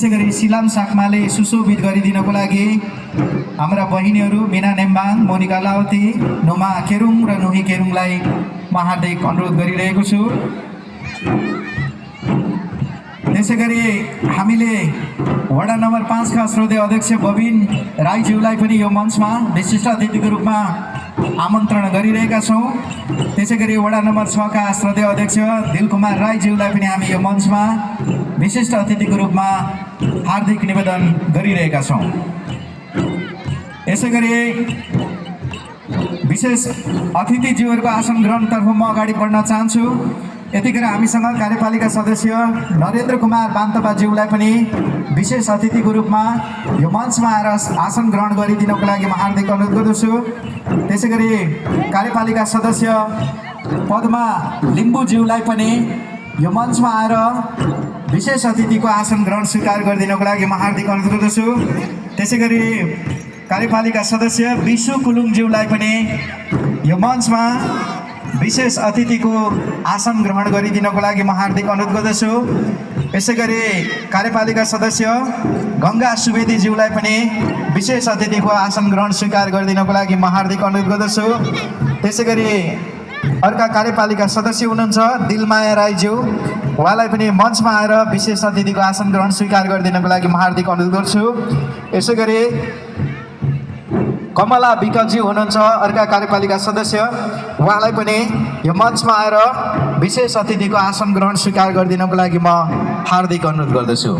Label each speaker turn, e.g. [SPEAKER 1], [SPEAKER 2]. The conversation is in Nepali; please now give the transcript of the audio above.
[SPEAKER 1] त्यसैगरी सिलाम साक्माले सुशोभित गरिदिनको लागि हाम्रा बहिनीहरू मिना नेम्बाङ, मोनिका लाउती, नोमा केरुङ र नुही केरुङलाई म हार्दिक अनुरोध गरिरहेको छु। त्यसैगरी हामीले वडा नम्बर 5 का श्रोते अध्यक्ष बबिन राईज्यूलाई पनि यो मञ्चमा विशिष्ट अतिथिको रूपमा आमन्त्रण गरिरहेका छौँ। त्यसैगरी वडा नम्बर 6 का श्रोते अध्यक्ष दिलकुमार राईज्यूलाई पनि हामी यो मञ्चमा विशिष्ट अतिथिको रूपमा हार्दिक निवेदन गरिरहेका छौँ। यसैगरी विशेष अतिथिज्यूहरूको आसन ग्रहणतर्फ म अगाडि बढ्न चाहन्छु। यतिखेर हामीसँग कार्यपालिका सदस्य नरेन्द्र कुमार बान्तपाज्यूलाई पनि विशेष अतिथिको रूपमा यो मञ्चमा आएर आसन ग्रहण गरिदिनको लागि म हार्दिक अनुरोध गर्दछु। त्यसैगरी कार्यपालिका सदस्य पद्मा लिम्बूज्यूलाई पनि यो मञ्चमा आएर विशेष अतिथिको आसन ग्रहण स्वीकार गरिदिनको लागि म हार्दिक अनुरोध गर्दछु। त्यसैगरी कार्यपालिका सदस्य विशु कुलुङज्यूलाई पनि यो मञ्चमा विशेष अतिथिको आसन ग्रहण गरिदिनको लागि म हार्दिक अनुरोध गर्दछु। यसैगरी कार्यपालिका सदस्य गङ्गा सुवेदीज्यूलाई पनि विशेष अतिथिको आसन ग्रहण स्वीकार गरिदिनको लागि म हार्दिक अनुरोध गर्दछु। त्यसैगरी अर्का कार्यपालिका सदस्य हुनुहुन्छ दिलमाया राईज्यू, उहाँलाई पनि मञ्चमा आएर विशेष अतिथिको आसन ग्रहण स्वीकार गरिदिनको लागि म हार्दिक अनुरोध गर्छु। यसैगरी कमला विकजी हुनुहुन्छ अर्का कार्यपालिका सदस्य, उहाँलाई पनि यो मञ्चमा आएर विशेष अतिथिको आसन ग्रहण स्वीकार गरिदिनको लागि म हार्दिक अनुरोध गर्दछु।